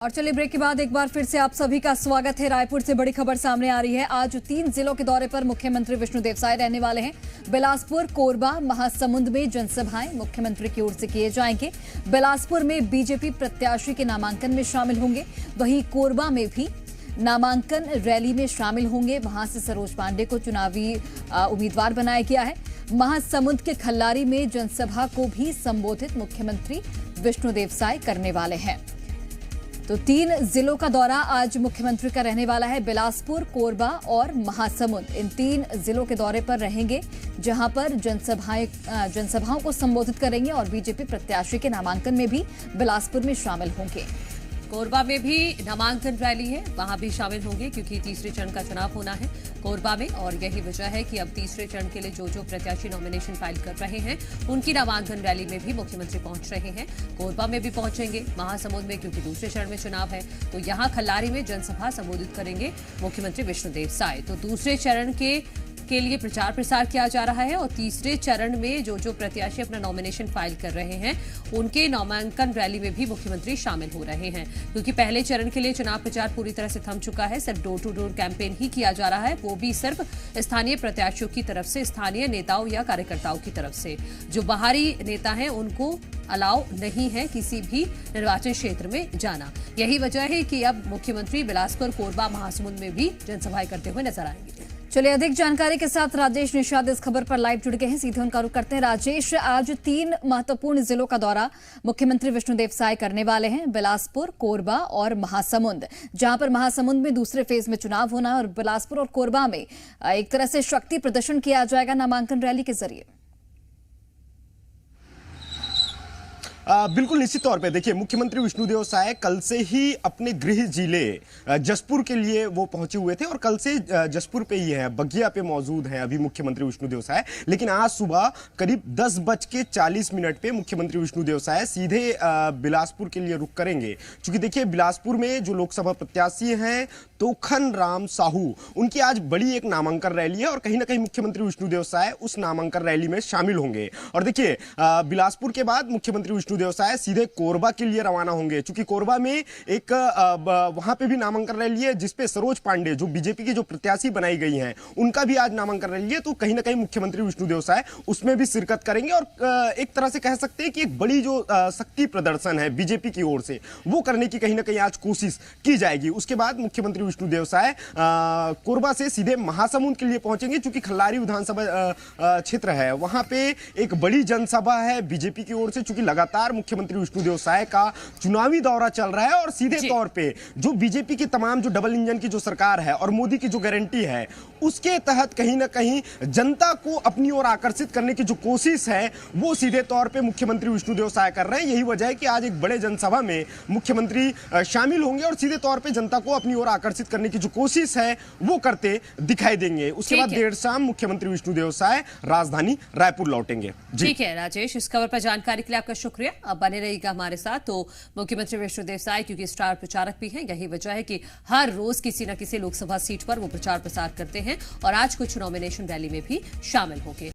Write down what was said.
और चलिए ब्रेक के बाद एक बार फिर से आप सभी का स्वागत है। रायपुर से बड़ी खबर सामने आ रही है। आज 3 जिलों के दौरे पर मुख्यमंत्री विष्णुदेव साय रहने वाले हैं। बिलासपुर, कोरबा, महासमुंद में जनसभाएं मुख्यमंत्री की ओर से किए जाएंगे। बिलासपुर में बीजेपी प्रत्याशी के नामांकन में शामिल होंगे, वहीं कोरबा में भी नामांकन रैली में शामिल होंगे। वहां से सरोज पांडे को चुनावी उम्मीदवार बनाया गया है। महासमुंद के खल्लारी में जनसभा को भी संबोधित मुख्यमंत्री विष्णुदेव साय करने वाले हैं। तो 3 जिलों का दौरा आज मुख्यमंत्री का रहने वाला है। बिलासपुर, कोरबा और महासमुंद, इन 3 जिलों के दौरे पर रहेंगे, जहां पर जनसभाओं को संबोधित करेंगे और बीजेपी प्रत्याशी के नामांकन में भी बिलासपुर में शामिल होंगे। कोरबा में भी नामांकन रैली है, वहां भी शामिल होंगे क्योंकि तीसरे चरण का चुनाव होना है कोरबा में, और यही वजह है कि अब तीसरे चरण के लिए जो प्रत्याशी नॉमिनेशन फाइल कर रहे हैं उनकी नामांकन रैली में भी मुख्यमंत्री पहुंच रहे हैं। कोरबा में भी पहुंचेंगे, महासमुंद में क्योंकि दूसरे चरण में चुनाव है, तो यहां खल्लारी में जनसभा संबोधित करेंगे मुख्यमंत्री विष्णुदेव साय। तो दूसरे चरण के लिए प्रचार प्रसार किया जा रहा है और तीसरे चरण में जो प्रत्याशी अपना नॉमिनेशन फाइल कर रहे हैं उनके नामांकन रैली में भी मुख्यमंत्री शामिल हो रहे हैं, क्योंकि पहले चरण के लिए चुनाव प्रचार पूरी तरह से थम चुका है। सिर्फ डोर टू डोर कैंपेन ही किया जा रहा है, वो भी सिर्फ स्थानीय प्रत्याशियों की तरफ से, स्थानीय नेताओं या कार्यकर्ताओं की तरफ से। जो बाहरी नेता हैं उनको अलाउ नहीं है किसी भी निर्वाचन क्षेत्र में जाना। यही वजह है कि अब मुख्यमंत्री बिलासपुर, कोरबा, महासमुंद में भी जनसभाएं करते हुए नजर आएंगे। चलिए अधिक जानकारी के साथ राजेश निषाद इस खबर पर लाइव जुड़ गए हैं, सीधे उनका रुख करते हैं। राजेश, आज 3 महत्वपूर्ण जिलों का दौरा मुख्यमंत्री विष्णुदेव साय करने वाले हैं। बिलासपुर, कोरबा और महासमुंद, जहां पर महासमुंद में दूसरे फेज में चुनाव होना है और बिलासपुर और कोरबा में एक तरह से शक्ति प्रदर्शन किया जाएगा नामांकन रैली के जरिए। बिल्कुल निश्चित तौर पे देखिए, मुख्यमंत्री विष्णुदेव साय कल से ही अपने गृह जिले जसपुर के लिए वो पहुंचे हुए थे और कल से जसपुर पे ही है, बगिया पे मौजूद हैं अभी मुख्यमंत्री विष्णुदेव साय। लेकिन आज सुबह करीब 10:40 पे मुख्यमंत्री विष्णुदेव साय सीधे बिलासपुर के लिए रुख करेंगे, क्योंकि देखिए बिलासपुर में जो लोकसभा प्रत्याशी हैं तोखन राम साहू, उनकी आज बड़ी एक नामांकन रैली है और कहीं ना कहीं मुख्यमंत्री विष्णुदेव साय उस नामांकन रैली में शामिल होंगे। और देखिए बिलासपुर के बाद मुख्यमंत्री विष्णुदेव साय सीधे कोरबा के लिए रवाना होंगे, क्योंकि कोरबा में एक वहां पे भी नामांकन रैली है जिसपे सरोज पांडे, जो बीजेपी की जो प्रत्याशी बनाई गई हैं, उनका भी आज नामांकन रैली है। तो कहीं ना कहीं मुख्यमंत्री विष्णुदेव साय उसमें भी शिरकत करेंगे और एक तरह से कह सकते हैं कि एक बड़ी जो शक्ति प्रदर्शन है बीजेपी की ओर से, वो करने की कहीं ना कहीं आज कोशिश की जाएगी। उसके बाद मुख्यमंत्री विष्णुदेव साय कोरबा से सीधे महासमुंद के लिए पहुंचेंगे, क्योंकि खल्लारी विधानसभा क्षेत्र है, वहां पे एक बड़ी जनसभा है बीजेपी की ओर से। चूंकि लगातार मुख्यमंत्री विष्णुदेव साय का चुनावी दौरा चल रहा है और सीधे तौर पे जो बीजेपी की तमाम जो डबल इंजन की जो सरकार है और मोदी की जो गारंटी है, उसके तहत कहीं ना कहीं जनता को अपनी ओर आकर्षित करने की जो कोशिश है वो सीधे तौर पे मुख्यमंत्री विष्णुदेव साय कर रहे हैं। यही वजह है कि आज एक बड़े जनसभा में मुख्यमंत्री शामिल होंगे और सीधे तौर पे जनता को अपनी ओर आकर्षित करने की जो कोशिश है वो करते दिखाई देंगे। उसके बाद देर शाम मुख्यमंत्री विष्णुदेव साय राजधानी रायपुर लौटेंगे। ठीक है राजेश, इस खबर पर जानकारी के लिए आपका शुक्रिया। अब बने रहिएगा हमारे साथ। तो मुख्यमंत्री विष्णुदेव साय क्योंकि स्टार प्रचारक भी हैं, यही वजह है कि हर रोज किसी न किसी लोकसभा सीट पर वो प्रचार प्रसार करते हैं और आज कुछ नॉमिनेशन रैली में भी शामिल होंगे।